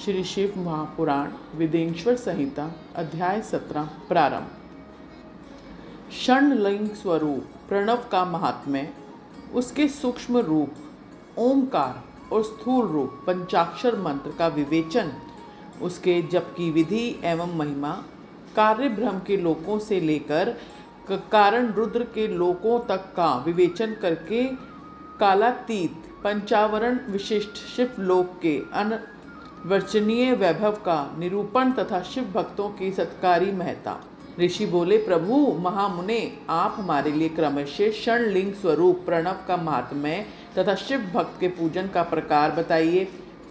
श्री शिव महापुराण वेदेश्वर संहिता अध्याय 17 प्रारंभ। षण्लिंग स्वरूप प्रणव का महात्म्य, उसके सूक्ष्म रूप ओमकार और स्थूल रूप पंचाक्षर मंत्र का विवेचन, उसके जप की विधि एवं महिमा, कार्य ब्रह्म के लोकों से लेकर कारण रुद्र के लोकों तक का विवेचन करके कालातीत पंचावरण विशिष्ट शिव लोक के अनवर्चनीय वैभव का निरूपण तथा शिव भक्तों की सत्कारी महत्ता। ऋषि बोले, प्रभु महामुने, आप हमारे लिए क्रमशः षण्लिंग स्वरूप प्रणव का महात्म्य तथा शिव भक्त के पूजन का प्रकार बताइए।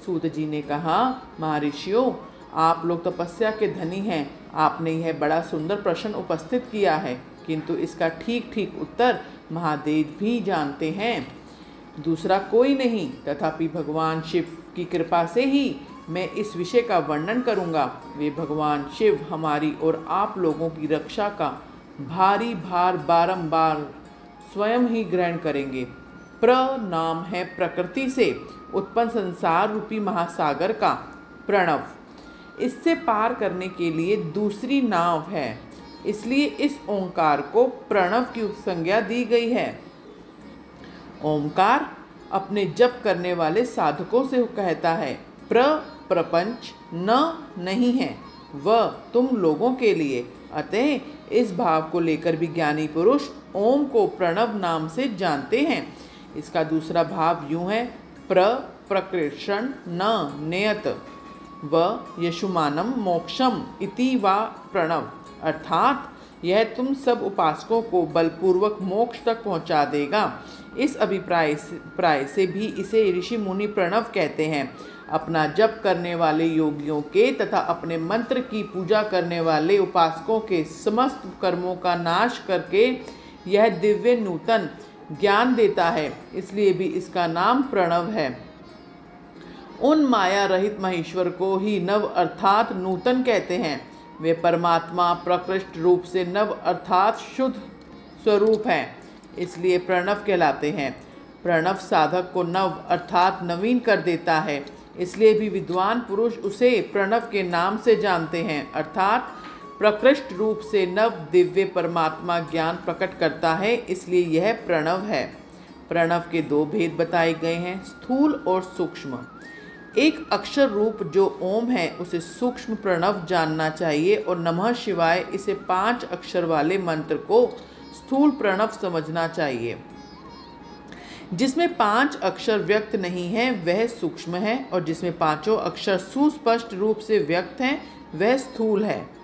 सूत जी ने कहा, महर्षियों, आप लोग तपस्या के धनी हैं। आपने यह बड़ा सुंदर प्रश्न उपस्थित किया है, किंतु इसका ठीक ठीक उत्तर महादेव भी जानते हैं, दूसरा कोई नहीं। तथापि भगवान शिव की कृपा से ही मैं इस विषय का वर्णन करूंगा। वे भगवान शिव हमारी और आप लोगों की रक्षा का भारी भार बारंबार स्वयं ही ग्रहण करेंगे। प्र नाम है प्रकृति से उत्पन्न संसार रूपी महासागर का प्रणव। इससे पार करने के लिए दूसरी नाव है, इसलिए इस ओंकार को प्रणव की उपसंज्ञा दी गई है। ओंकार अपने जप करने वाले साधकों से कहता है, प्रपंच न नहीं है, वह तुम लोगों के लिए। अतः इस भाव को लेकर भी ज्ञानी पुरुष ओम को प्रणव नाम से जानते हैं। इसका दूसरा भाव यूं है, प्रकृषण न नेयत व यशुमानम मोक्षम इति वा प्रणव, अर्थात यह तुम सब उपासकों को बलपूर्वक मोक्ष तक पहुंचा देगा। इस अभिप्राय से भी इसे ऋषि मुनि प्रणव कहते हैं। अपना जप करने वाले योगियों के तथा अपने मंत्र की पूजा करने वाले उपासकों के समस्त कर्मों का नाश करके यह दिव्य नूतन ज्ञान देता है, इसलिए भी इसका नाम प्रणव है। उन माया रहित महेश्वर को ही नव अर्थात नूतन कहते हैं। वे परमात्मा प्रकृष्ट रूप से नव अर्थात शुद्ध स्वरूप हैं, इसलिए प्रणव कहलाते हैं। प्रणव साधक को नव अर्थात नवीन कर देता है, इसलिए भी विद्वान पुरुष उसे प्रणव के नाम से जानते हैं, अर्थात प्रकृष्ट रूप से नव दिव्य परमात्मा ज्ञान प्रकट करता है, इसलिए यह प्रणव है। प्रणव के दो भेद बताए गए हैं, स्थूल और सूक्ष्म। एक अक्षर रूप जो ओम है उसे सूक्ष्म प्रणव जानना चाहिए, और नमः शिवाय इसे 5 अक्षर वाले मंत्र को स्थूल प्रणव समझना चाहिए। जिसमें 5 अक्षर व्यक्त नहीं है वह सूक्ष्म है, और जिसमें 5 अक्षर सुस्पष्ट रूप से व्यक्त हैं वह स्थूल है।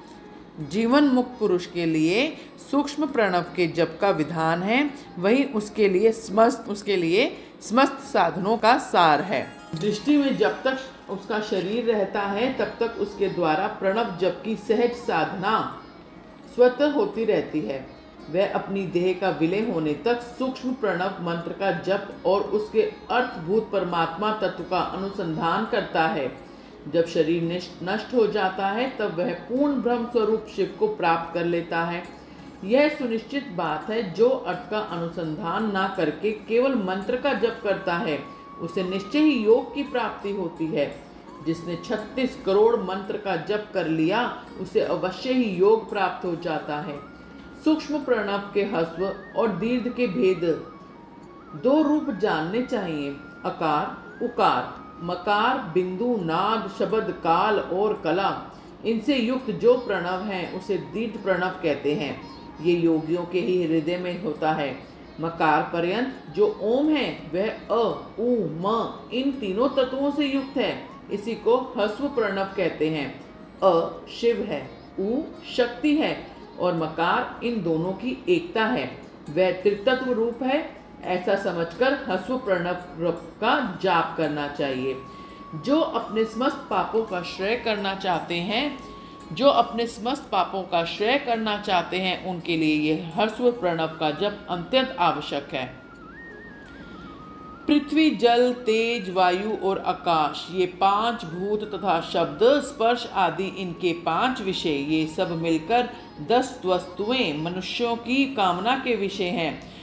जीवन मुक्त पुरुष के लिए सूक्ष्म प्रणव के जप का विधान है, वही उसके लिए समस्त साधनों का सार है। दृष्टि में जब तक उसका शरीर रहता है तब तक उसके द्वारा प्रणव जप की सहज साधना स्वतः होती रहती है। वह अपनी देह का विलय होने तक सूक्ष्म प्रणव मंत्र का जप और उसके अर्थभूत परमात्मा तत्व का अनुसंधान करता है। जब शरीर नष्ट हो जाता है तब वह पूर्ण ब्रह्म स्वरूप शिव को प्राप्त कर लेता है। यह सुनिश्चित बात है, जो अर्थ का अनुसंधान ना करके केवल मंत्र का जप करता है उसे निश्चय ही योग की प्राप्ति होती है। जिसने 36 करोड़ मंत्र का जप कर लिया उसे अवश्य ही योग प्राप्त हो जाता है। सूक्ष्म प्रणव के ह्रस्व और दीर्घ के भेद 2 रूप जानने चाहिए, अकार उकार, मकार बिंदु नाद शब्द काल और कला। इनसे युक्त जो प्रणव है उसे दीर्घ प्रणव कहते हैं। ये योगियों के ही हृदय में होता है। मकार पर्यंत जो ओम है वह अ उ म इन तीनों तत्वों से युक्त है, इसी को ह्रस्व प्रणव कहते हैं। अ शिव है, उ शक्ति है और मकार इन दोनों की एकता है, वह त्रितत्व रूप है। ऐसा समझकर ह्रस्व प्रणव का जाप करना चाहिए। जो अपने समस्त पापों का श्रेय करना चाहते हैं उनके लिए यह ह्रस्व प्रणव का जप अत्यंत आवश्यक है। पृथ्वी जल तेज वायु और आकाश, ये 5 भूत तथा शब्द स्पर्श आदि इनके 5 विषय, ये सब मिलकर 10 वस्तुएं मनुष्यों की कामना के विषय हैं।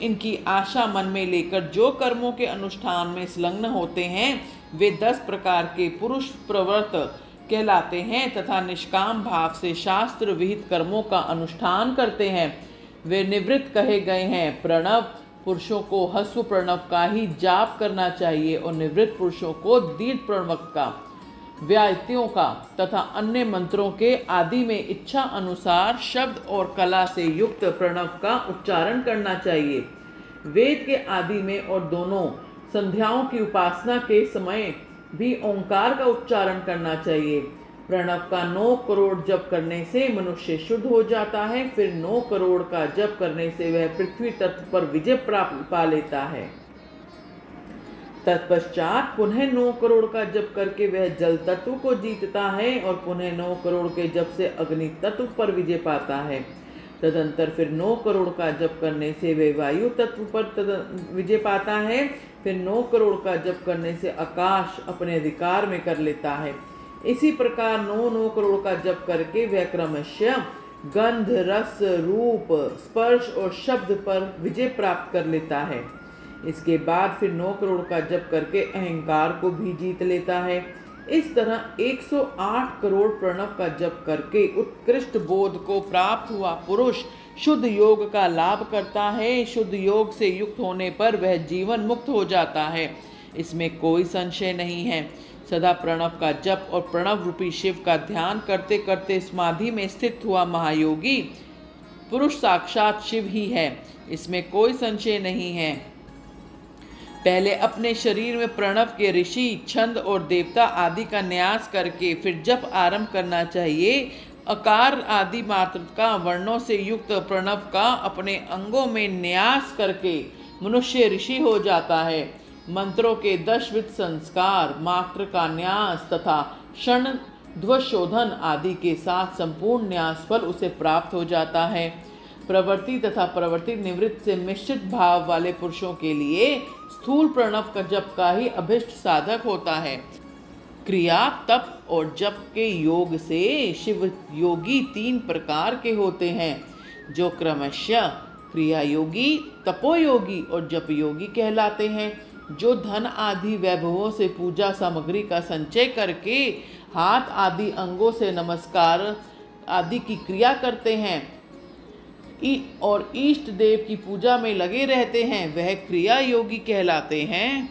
इनकी आशा मन में लेकर जो कर्मों के अनुष्ठान में संलग्न होते हैं वे 10 प्रकार के पुरुष प्रवृत्त कहलाते हैं तथा निष्काम भाव से शास्त्र विहित कर्मों का अनुष्ठान करते हैं। वे निवृत्त कहे गए हैं। प्रणव पुरुषों को ह्रस्व प्रणव का ही जाप करना चाहिए और निवृत्त पुरुषों को दीर्घ प्रणव का, व्यायतियों का तथा अन्य मंत्रों के आदि में इच्छा अनुसार शब्द और कला से युक्त प्रणव का उच्चारण करना चाहिए। वेद के आदि में और दोनों संध्याओं की उपासना के समय भी ओंकार का उच्चारण करना चाहिए। प्रणव का 9 करोड़ जप करने से मनुष्य शुद्ध हो जाता है। फिर 9 करोड़ का जप करने से वह पृथ्वी तत्व पर विजय प्राप्त पा लेता है। तत्पश्चात पुनः 9 करोड़ का जप करके वह जल तत्व को जीतता है और पुनः 9 करोड़ के जप से अग्नि तत्व पर विजय पाता है। तदंतर फिर 9 करोड़ का जप करने से वह वायु तत्व पर विजय पाता है। फिर 9 करोड़ का जप करने से आकाश अपने अधिकार में कर लेता है। इसी प्रकार 9 करोड़ का जप करके वह क्रमशः गंध, रस, रूप, स्पर्श और शब्द पर विजय प्राप्त कर लेता है। इसके बाद फिर 9 करोड़ का जप करके अहंकार को भी जीत लेता है। इस तरह 108 करोड़ प्रणव का जप करके उत्कृष्ट बोध को प्राप्त हुआ पुरुष शुद्ध योग का लाभ करता है। शुद्ध योग से युक्त होने पर वह जीवन मुक्त हो जाता है, इसमें कोई संशय नहीं है। सदा प्रणव का जप और प्रणव रूपी शिव का ध्यान करते करते समाधि में स्थित हुआ महायोगी पुरुष साक्षात शिव ही है, इसमें कोई संशय नहीं है। पहले अपने शरीर में प्रणव के ऋषि, छंद और देवता आदि का न्यास करके फिर जप आरंभ करना चाहिए। अकार आदि मात्र का वर्णों से युक्त प्रणव का अपने अंगों में न्यास करके मनुष्य ऋषि हो जाता है। मंत्रों के 10 विध संस्कार, मात्र का न्यास तथा क्षण ध्वशोधन आदि के साथ संपूर्ण न्यास फल उसे प्राप्त हो जाता है। प्रवृत्ति तथा प्रवृत्ति निवृत्त से मिश्रित भाव वाले पुरुषों के लिए स्थूल प्रणव का जप का ही अभिष्ट साधक होता है। क्रिया, तप और जप के योग से शिव योगी 3 प्रकार के होते हैं, जो क्रमशः क्रिया योगी, तपोयोगी और जप योगी कहलाते हैं। जो धन आदि वैभवों से पूजा सामग्री का संचय करके हाथ आदि अंगों से नमस्कार आदि की क्रिया करते हैं और इष्ट देव की पूजा में लगे रहते हैं, वह क्रिया योगी कहलाते हैं।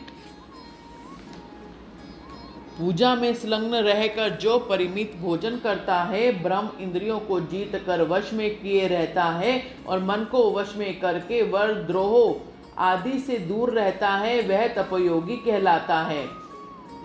पूजा में संलग्न रहकर जो परिमित भोजन करता है, ब्रह्म इंद्रियों को जीत कर वश में किए रहता है और मन को वश में करके वर द्रोह आदि से दूर रहता है, वह तपोयोगी कहलाता है।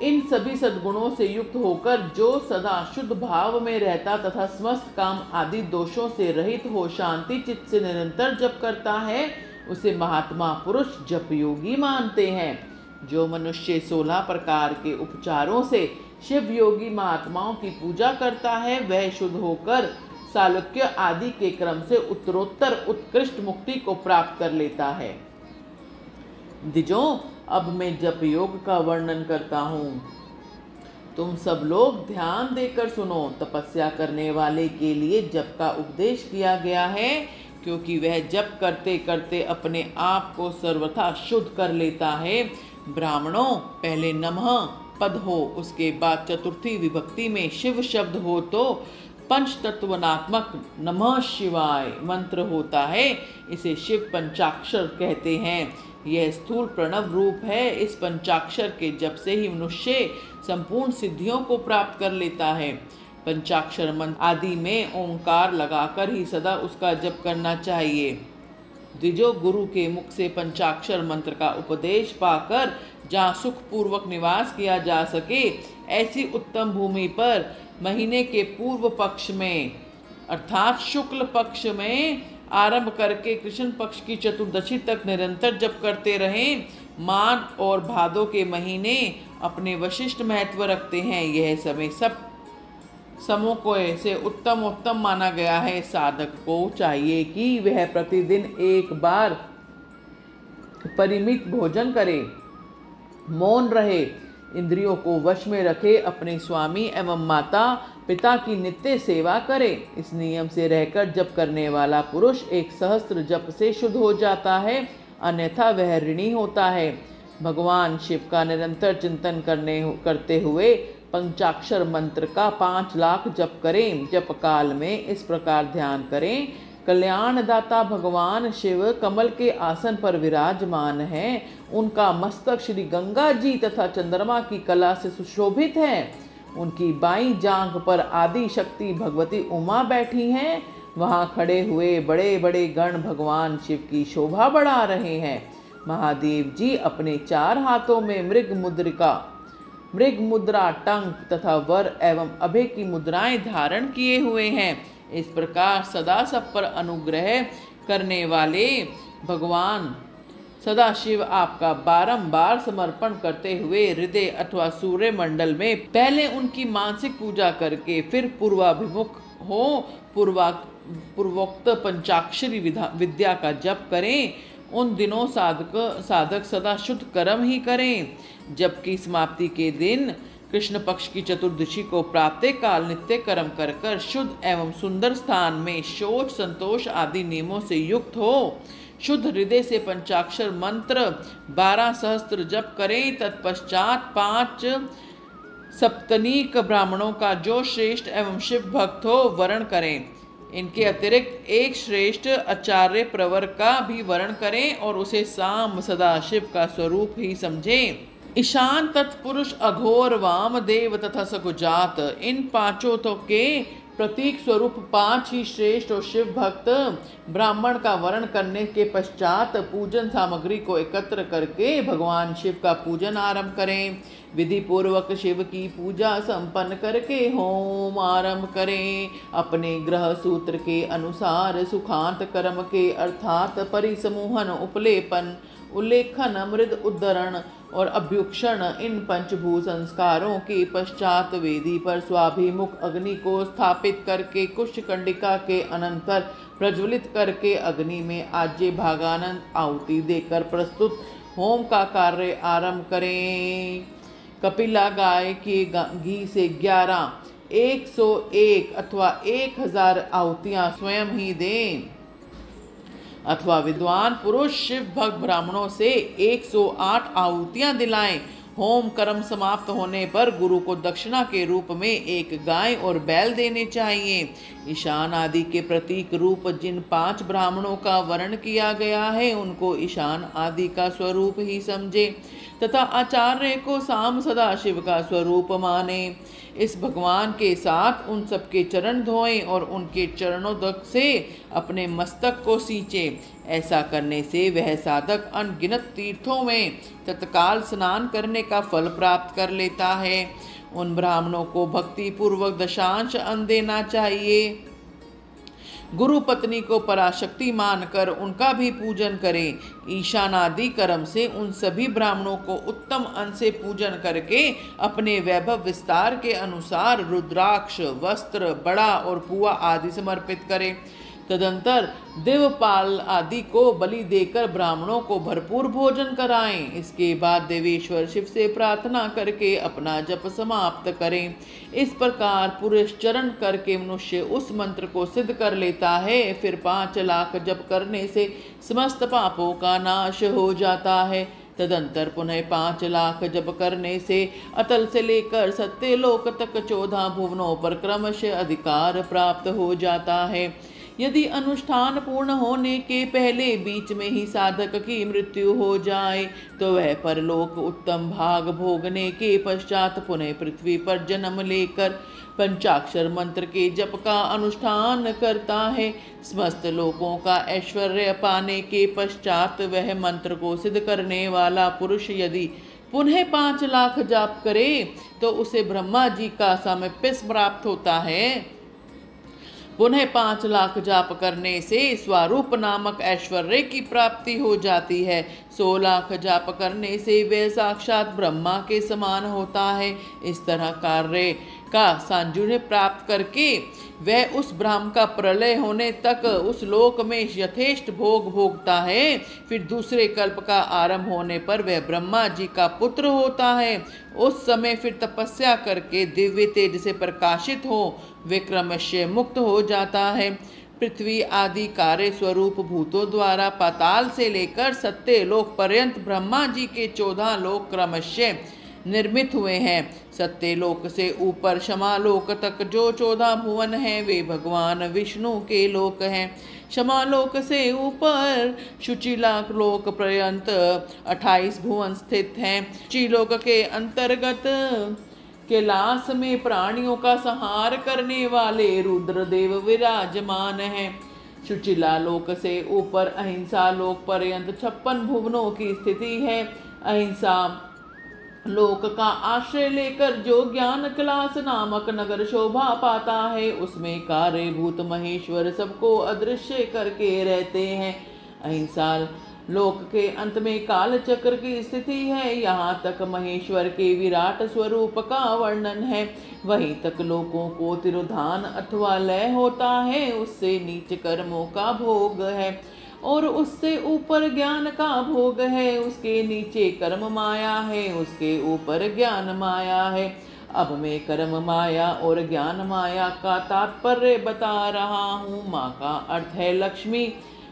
इन सभी सद्गुणों से युक्त होकर जो सदा शुद्ध भाव में रहता तथा समस्त काम आदि दोषों से रहित हो शांति चित्त से निरंतर जप करता है, उसे महात्मा पुरुष जप योगी मानते हैं। जो मनुष्य 16 प्रकार के उपचारों से शिव योगी महात्माओं की पूजा करता है, वह शुद्ध होकर सालोक्य आदि के क्रम से उत्तरोत्तर उत्कृष्ट मुक्ति को प्राप्त कर लेता है। द्विजों, अब मैं जप योग का वर्णन करता हूँ, तुम सब लोग ध्यान देकर सुनो। तपस्या करने वाले के लिए जप का उपदेश किया गया है, क्योंकि वह जप करते करते अपने आप को सर्वथा शुद्ध कर लेता है। ब्राह्मणों, पहले नमः पद हो, उसके बाद चतुर्थी विभक्ति में शिव शब्द हो तो पंचतत्वनात्मक नमः शिवाय मंत्र होता है। इसे शिव पंचाक्षर कहते हैं। यह स्थूल प्रणव रूप है। इस पंचाक्षर के जप से ही मनुष्य संपूर्ण सिद्धियों को प्राप्त कर लेता है। पंचाक्षर मंत्र आदि में ओंकार लगाकर ही सदा उसका जप करना चाहिए। द्विजो, गुरु के मुख से पंचाक्षर मंत्र का उपदेश पाकर जहाँ सुखपूर्वक निवास किया जा सके, ऐसी उत्तम भूमि पर महीने के पूर्व पक्ष में अर्थात शुक्ल पक्ष में आरंभ करके कृष्ण पक्ष की चतुर्दशी तक निरंतर जप करते रहें। माघ और भादों के महीने अपने विशिष्ट महत्व रखते हैं। यह समय सब समों को ऐसे उत्तम माना गया है। साधक को चाहिए कि वह प्रतिदिन एक बार परिमित भोजन करे, मौन रहे, इंद्रियों को वश में रखे, अपने स्वामी एवं माता पिता की नित्य सेवा करे। इस नियम से रहकर जप करने वाला पुरुष 1 सहस्त्र जप से शुद्ध हो जाता है, अन्यथा वह ऋणी होता है। भगवान शिव का निरंतर चिंतन करते हुए पंचाक्षर मंत्र का 5 लाख जप करें। जप काल में इस प्रकार ध्यान करें, कल्याणदाता भगवान शिव कमल के आसन पर विराजमान हैं। उनका मस्तक श्री गंगा जी तथा चंद्रमा की कला से सुशोभित है। उनकी बाईं जांघ पर आदि शक्ति भगवती उमा बैठी हैं। वहां खड़े हुए बड़े बड़े गण भगवान शिव की शोभा बढ़ा रहे हैं। महादेव जी अपने 4 हाथों में मृग मुद्रा, टंक तथा वर एवं अभय की मुद्राएं धारण किए हुए हैं। इस प्रकार सदा सब पर अनुग्रह करने वाले भगवान सदाशिव आपका बारंबार समर्पण करते हुए हृदय अथवा सूर्य मंडल में पहले उनकी मानसिक पूजा करके फिर पूर्वाभिमुख हो पूर्वोक्त पंचाक्षरी विद्या का जप करें। उन दिनों साधक सदा शुद्ध कर्म ही करें, जबकि समाप्ति के दिन कृष्ण पक्ष की चतुर्दशी को प्रातः काल नित्य कर्म कर कर शुद्ध एवं सुंदर स्थान में शौच संतोष आदि नियमों से युक्त हो शुद्ध हृदय से पंचाक्षर मंत्र 12 सहस्त्र जप करें। तत्पश्चात 5 सप्तनीक ब्राह्मणों का जो श्रेष्ठ एवं शिव भक्त हो वर्ण करें। इनके अतिरिक्त एक श्रेष्ठ आचार्य प्रवर का भी वर्ण करें और उसे साम सदाशिव का स्वरूप ही समझें। ईशान, तत्पुरुष, अघोर, वामदेव तथा सकुजात, इन 5 के प्रतीक स्वरूप 5 ही श्रेष्ठ और शिव भक्त ब्राह्मण का वर्ण करने के पश्चात पूजन सामग्री को एकत्र करके भगवान शिव का पूजन आरंभ करें। विधि पूर्वक शिव की पूजा संपन्न करके होम आरंभ करें। अपने ग्रह सूत्र के अनुसार सुखांत कर्म के अर्थात परिसमूहन, उपलेपन, उल्लेखन, मृद उद्धरण और अभ्युक्षण, इन पंचभूत संस्कारों के पश्चात वेदी पर स्वाभिमुख अग्नि को स्थापित करके कुश कंडिका के अनंतर प्रज्वलित करके अग्नि में आज्य भागानंद आहुति देकर प्रस्तुत होम का कार्य आरंभ करें। कपिला गाय के घी से 11, 101 अथवा 1000 आहुतियां स्वयं ही दें, अथवा विद्वान पुरुष शिव भक्त ब्राह्मणों से 108 आहुतियां दिलाएं। होम कर्म समाप्त होने पर गुरु को दक्षिणा के रूप में 1 गाय और बैल देने चाहिए। ईशान आदि के प्रतीक रूप जिन 5 ब्राह्मणों का वर्ण किया गया है उनको ईशान आदि का स्वरूप ही समझे तथा आचार्य को साम सदाशिव का स्वरूप माने। इस भगवान के साथ उन सबके चरण धोएं और उनके चरणों तक से अपने मस्तक को सींचे। ऐसा करने से वह साधक अनगिनत तीर्थों में तत्काल स्नान करने का फल प्राप्त कर लेता है। उन ब्राह्मणों को भक्ति पूर्वक दशांश अन्न देना चाहिए। गुरु पत्नी को पराशक्ति मानकर उनका भी पूजन करें। ईशानादि कर्म से उन सभी ब्राह्मणों को उत्तम अन्न से पूजन करके अपने वैभव विस्तार के अनुसार रुद्राक्ष, वस्त्र, बड़ा और पुआ आदि समर्पित करें। तदंतर देवपाल आदि को बलि देकर ब्राह्मणों को भरपूर भोजन कराएं। इसके बाद देवेश्वर शिव से प्रार्थना करके अपना जप समाप्त करें। इस प्रकार पुरस्चरण करके मनुष्य उस मंत्र को सिद्ध कर लेता है। फिर 5 लाख जप करने से समस्त पापों का नाश हो जाता है। तदंतर पुनः 5 लाख जप करने से अतल से लेकर सत्यलोक तक 14 भुवनों पर क्रमशः अधिकार प्राप्त हो जाता है। यदि अनुष्ठान पूर्ण होने के पहले बीच में ही साधक की मृत्यु हो जाए तो वह परलोक उत्तम भाग भोगने के पश्चात पुनः पृथ्वी पर जन्म लेकर पंचाक्षर मंत्र के जप का अनुष्ठान करता है। समस्त लोगों का ऐश्वर्य पाने के पश्चात वह मंत्र को सिद्ध करने वाला पुरुष यदि पुनः 5 लाख जाप करे तो उसे ब्रह्मा जी का सामीप्य प्राप्त होता है। पुनः 5 लाख जाप करने से स्वरूप नामक ऐश्वर्य की प्राप्ति हो जाती है। 100 लाख जाप करने से वह साक्षात ब्रह्मा के समान होता है। इस तरह कार्य का सांजुन्य प्राप्त करके वह उस ब्रह्म का प्रलय होने तक उस लोक में यथेष्ट भोग भोगता है। फिर दूसरे कल्प का आरंभ होने पर वह ब्रह्मा जी का पुत्र होता है। उस समय फिर तपस्या करके दिव्य तेज से प्रकाशित हो वे क्रमशः मुक्त हो जाता है। पृथ्वी आदि कार्य स्वरूप भूतों द्वारा पाताल से लेकर सत्य लोक पर्यंत ब्रह्मा जी के 14 लोक क्रमशः निर्मित हुए हैं। सत्य लोक से ऊपर क्षमालोक तक जो 14 भुवन हैं वे भगवान विष्णु के लोक हैं। क्षमालोक से ऊपर शुचिला लोक पर्यंत 28 भुवन स्थित हैं। शुचिलोक के अंतर्गत कैलाश में प्राणियों का संहार करने वाले रुद्रदेव विराजमान हैं। शुचिला लोक से ऊपर अहिंसा लोक पर्यंत 56 भुवनों की स्थिति है। अहिंसा लोक का आश्रय लेकर जो ज्ञान कैलाश नामक नगर शोभा पाता है उसमें कार्यभूत महेश्वर सबको अदृश्य करके रहते हैं। अहिंसा लोक के अंत में काल चक्र की स्थिति है। यहाँ तक महेश्वर के विराट स्वरूप का वर्णन है। वहीं तक लोकों को तिरोधान अथवा लय होता है। उससे नीच कर्मों का भोग है और उससे ऊपर ज्ञान का भोग है। उसके नीचे कर्म माया है, उसके ऊपर ज्ञान माया है। अब मैं कर्म माया और ज्ञान माया का तात्पर्य बता रहा हूँ। माँ का अर्थ है लक्ष्मी।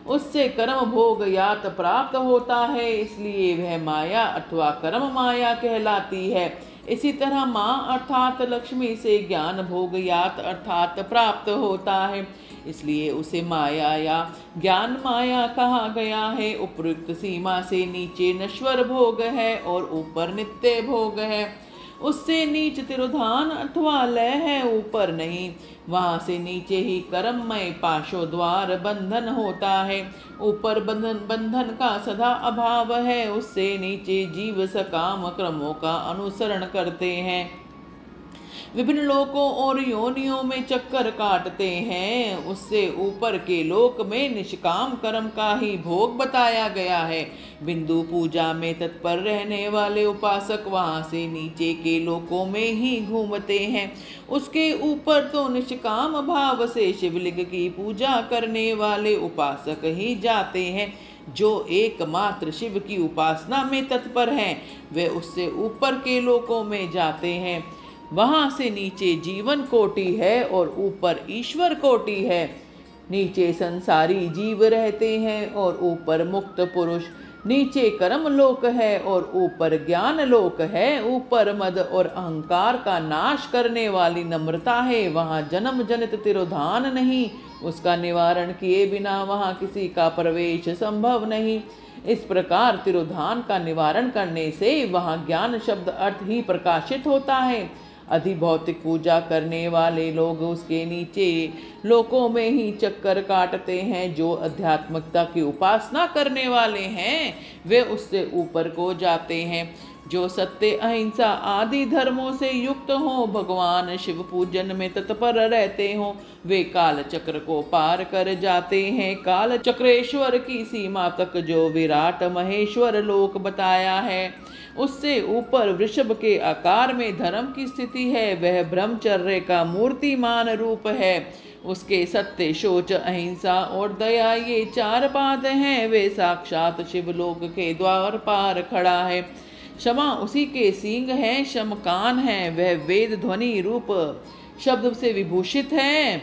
उससे कर्म भोग यात प्राप्त होता है, इसलिए वह माया अथवा कर्म माया कहलाती है। इसी तरह माँ अर्थात लक्ष्मी से ज्ञान भोग यात अर्थात प्राप्त होता है, इसलिए उसे माया या ज्ञान माया कहा गया है। उपयुक्त सीमा से नीचे नश्वर भोग है और ऊपर नित्य भोग है। उससे नीच तिरोधान अथवा लय है, ऊपर नहीं। वहाँ से नीचे ही कर्ममय पाशो द्वार बंधन होता है। ऊपर बंधन का सदा अभाव है। उससे नीचे जीव सकाम क्रमों का अनुसरण करते हैं, विभिन्न लोकों और योनियों में चक्कर काटते हैं। उससे ऊपर के लोक में निष्काम कर्म का ही भोग बताया गया है। बिंदु पूजा में तत्पर रहने वाले उपासक वहां से नीचे के लोकों में ही घूमते हैं। उसके ऊपर तो निष्काम भाव से शिवलिंग की पूजा करने वाले उपासक ही जाते हैं। जो एकमात्र शिव की उपासना में तत्पर हैं वे उससे ऊपर के लोकों में जाते हैं। वहां से नीचे जीवन कोटि है और ऊपर ईश्वर कोटि है। नीचे संसारी जीव रहते हैं और ऊपर मुक्त पुरुष। नीचे कर्म लोक है और ऊपर ज्ञान लोक है। ऊपर मद और अहंकार का नाश करने वाली नम्रता है। वहाँ जन्म जनित तिरोधान नहीं, उसका निवारण किए बिना वहाँ किसी का प्रवेश संभव नहीं। इस प्रकार तिरोधान का निवारण करने से वहाँ ज्ञान शब्द अर्थ ही प्रकाशित होता है। अधिभौतिक पूजा करने वाले लोग उसके नीचे लोकों में ही चक्कर काटते हैं। जो अध्यात्मकता की उपासना करने वाले हैं वे उससे ऊपर को जाते हैं। जो सत्य अहिंसा आदि धर्मों से युक्त हों, भगवान शिव पूजन में तत्पर रहते हों, वे काल चक्र को पार कर जाते हैं। काल चक्रेश्वर की सीमा तक जो विराट महेश्वर लोक बताया है उससे ऊपर वृषभ के आकार में धर्म की स्थिति है। वह ब्रह्मचर्य का मूर्तिमान रूप है। उसके सत्य, शौच, अहिंसा और दया ये 4 पाद हैं। वे साक्षात शिवलोक के द्वार पार खड़ा है। क्षमा उसी के सींग हैं, शमकान है। वह वेद ध्वनि रूप शब्द से विभूषित है।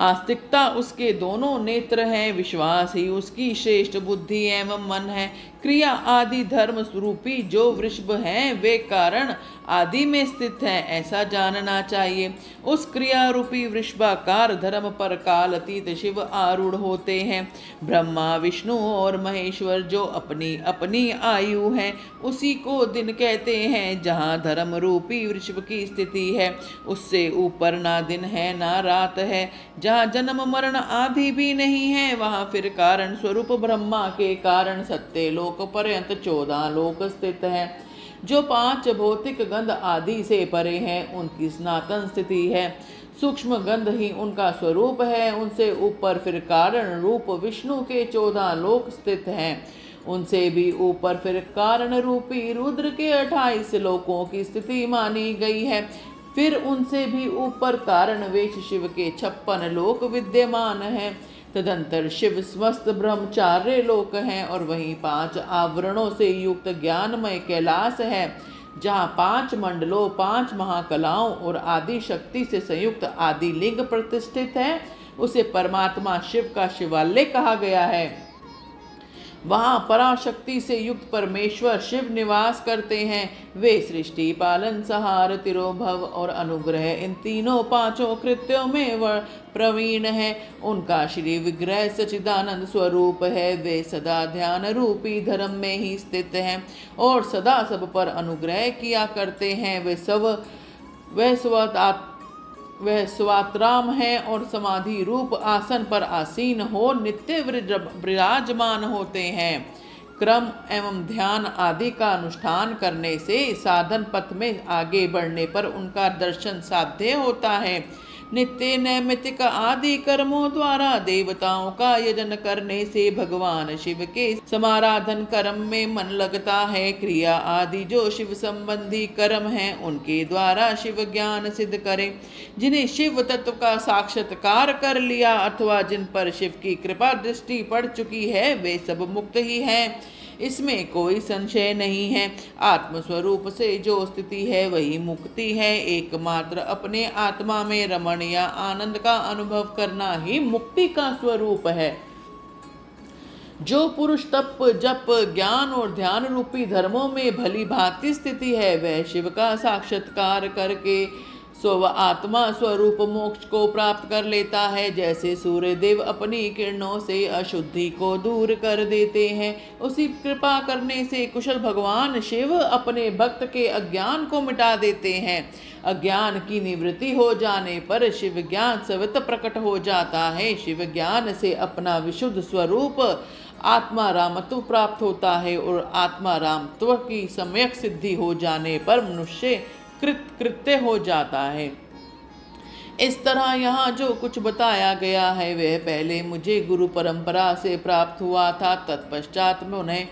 आस्तिकता उसके दोनों नेत्र हैं। विश्वास ही उसकी श्रेष्ठ बुद्धि एवं मन है। क्रिया आदि धर्म स्वरूपी जो वृषभ हैं वे कारण आदि में स्थित हैं, ऐसा जानना चाहिए। उस क्रिया रूपी वृषभाकार धर्म पर काल अतीत शिव आरूढ़ होते हैं। ब्रह्मा, विष्णु और महेश्वर जो अपनी अपनी आयु हैं उसी को दिन कहते हैं। जहाँ धर्म रूपी वृषभ की स्थिति है उससे ऊपर ना दिन है ना रात है। जहाँ जन्म मरण आदि भी नहीं है वहाँ फिर कारण स्वरूप ब्रह्मा के कारण सत्य लोक पर्यंत 14 लोक स्थित हैं। जो 5 भौतिक गंध आदि से परे हैं उनकी सनातन स्थिति है। सूक्ष्म गंध ही उनका स्वरूप है। उनसे ऊपर फिर कारण रूप विष्णु के 14 लोक स्थित हैं। उनसे भी ऊपर फिर कारण रूपी रुद्र के 28 लोकों की स्थिति मानी गई है। फिर उनसे भी ऊपर कारण वेश शिव के 56 लोक विद्यमान हैं। तदंतर शिव समस्त ब्रह्मचार्य लोक हैं और वहीं 5 आवरणों से युक्त ज्ञानमय कैलाश है। जहाँ 5 मंडलों, 5 महाकलाओं और आदि शक्ति से संयुक्त आदि लिंग प्रतिष्ठित है। उसे परमात्मा शिव का शिवालय कहा गया है। वहाँ पराशक्ति से युक्त परमेश्वर शिव निवास करते हैं। वे सृष्टि, पालन, संहार, तिरोभव और अनुग्रह इन तीनों पांचों कृत्यों में वह प्रवीण है। उनका श्री विग्रह सचिदानंद स्वरूप है। वे सदा ध्यान रूपी धर्म में ही स्थित हैं और सदा सब पर अनुग्रह किया करते हैं। वह स्वातराम है और समाधि रूप आसन पर आसीन हो नित्य विराजमान होते हैं। क्रम एवं ध्यान आदि का अनुष्ठान करने से साधन पथ में आगे बढ़ने पर उनका दर्शन साध्य होता है। नित्य नैमित्तिक आदि कर्मों द्वारा देवताओं का यजन करने से भगवान शिव के समाराधन कर्म में मन लगता है। क्रिया आदि जो शिव संबंधी कर्म हैं उनके द्वारा शिव ज्ञान सिद्ध करें। जिन्हें शिव तत्व का साक्षात्कार कर लिया अथवा जिन पर शिव की कृपा दृष्टि पड़ चुकी है वे सब मुक्त ही हैं, इसमें कोई संशय नहीं है। आत्मस्वरूप से जो स्थिति है वही मुक्ति है। एकमात्र अपने आत्मा में रमण या आनंद का अनुभव करना ही मुक्ति का स्वरूप है। जो पुरुष तप, जप, ज्ञान और ध्यान रूपी धर्मों में भली भांति स्थिति है वह शिव का साक्षात्कार करके स्व आत्मा स्वरूप मोक्ष को प्राप्त कर लेता है। जैसे सूर्यदेव अपनी किरणों से अशुद्धि को दूर कर देते हैं, उसी कृपा करने से कुशल भगवान शिव अपने भक्त के अज्ञान को मिटा देते हैं। अज्ञान की निवृत्ति हो जाने पर शिव ज्ञान सवित प्रकट हो जाता है। शिव ज्ञान से अपना विशुद्ध स्वरूप आत्मा रामत्व प्राप्त होता है और आत्मा रामत्व की सम्यक सिद्धि हो जाने पर मनुष्य कृत्य हो जाता है। इस तरह यहाँ जो कुछ बताया गया है वह पहले मुझे गुरु परंपरा से प्राप्त हुआ था। तत्पश्चात मैंने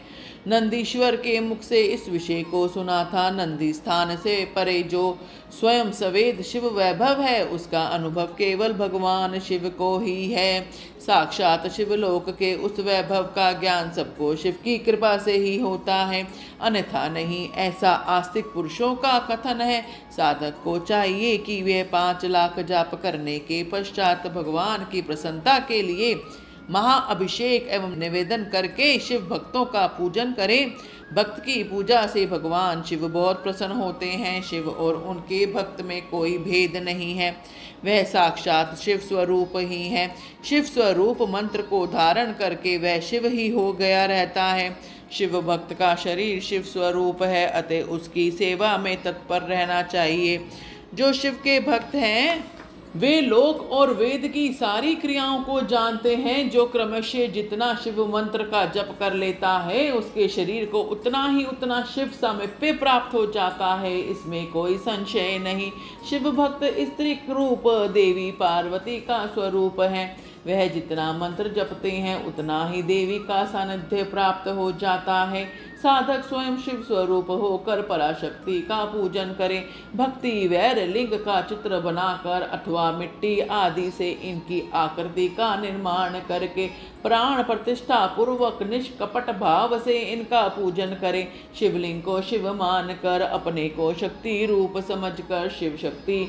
नंदीश्वर के मुख से इस विषय को सुना था। नंदी स्थान से परे जो स्वयं सवेद शिव वैभव है उसका अनुभव केवल भगवान शिव को ही है। साक्षात शिवलोक के उस वैभव का ज्ञान सबको शिव की कृपा से ही होता है, अन्यथा नहीं, ऐसा आस्तिक पुरुषों का कथन है। साधक को चाहिए कि वे 5 लाख जाप करने के पश्चात भगवान की प्रसन्नता के लिए महाअभिषेक एवं निवेदन करके शिव भक्तों का पूजन करें। भक्त की पूजा से भगवान शिव बहुत प्रसन्न होते हैं। शिव और उनके भक्त में कोई भेद नहीं है, वह साक्षात शिव स्वरूप ही है। शिव स्वरूप मंत्र को धारण करके वह शिव ही हो गया रहता है। शिव भक्त का शरीर शिव स्वरूप है, अतः उसकी सेवा में तत्पर रहना चाहिए। जो शिव के भक्त हैं वे लोक और वेद की सारी क्रियाओं को जानते हैं। जो क्रमशः जितना शिव मंत्र का जप कर लेता है उसके शरीर को उतना शिव सामीप्य प्राप्त हो जाता है, इसमें कोई संशय नहीं। शिव भक्त स्त्री रूप देवी पार्वती का स्वरूप है। वह जितना मंत्र जपते हैं उतना ही देवी का सानिध्य प्राप्त हो जाता है। साधक स्वयं शिव स्वरूप होकर पराशक्ति का पूजन करें। भक्ति वैर लिंग का चित्र बनाकर अथवा मिट्टी आदि से इनकी आकृति का निर्माण करके प्राण प्रतिष्ठा पूर्वक निष्कपट भाव से इनका पूजन करें। शिवलिंग को शिव मानकर अपने को शक्ति रूप समझकर शिव शक्ति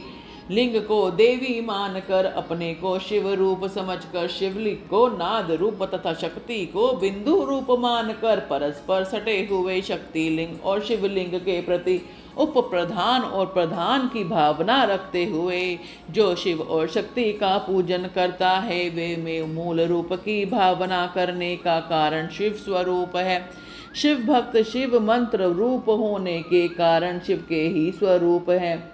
लिंग को देवी मानकर अपने को शिव रूप समझकर शिवलिंग को नाद रूप तथा शक्ति को बिंदु रूप मानकर परस्पर सटे हुए शक्ति लिंग और शिवलिंग के प्रति उप प्रधान और प्रधान की भावना रखते हुए जो शिव और शक्ति का पूजन करता है वे में मूल रूप की भावना करने का कारण शिव स्वरूप है। शिव भक्त शिव मंत्र रूप होने के कारण शिव के ही स्वरूप है।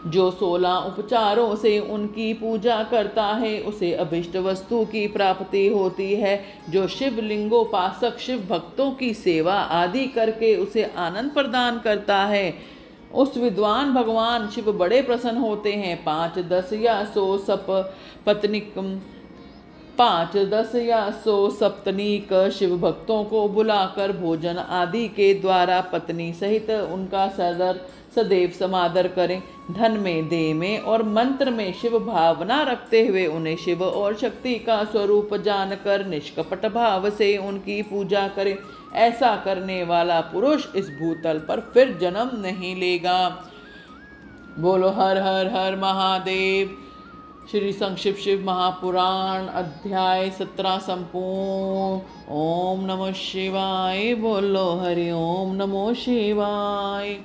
जो 16 उपचारों से उनकी पूजा करता है उसे अभिष्ट वस्तु की प्राप्ति होती है। जो शिवलिंगोपासक शिव भक्तों की सेवा आदि करके उसे आनंद प्रदान करता है उस विद्वान भगवान शिव बड़े प्रसन्न होते हैं। 5, 10 या 100 सप्तनीक शिव भक्तों को बुलाकर भोजन आदि के द्वारा पत्नी सहित उनका सदैव समादर करें। धन में, देह में और मंत्र में शिव भावना रखते हुए उन्हें शिव और शक्ति का स्वरूप जानकर निष्कपट भाव से उनकी पूजा करें। ऐसा करने वाला पुरुष इस भूतल पर फिर जन्म नहीं लेगा। बोलो हर हर हर महादेव। श्री संक्षिप्त शिव महापुराण अध्याय 17 संपूर्ण। ओम नमः शिवाय। बोलो हरि ओम नमो शिवाय।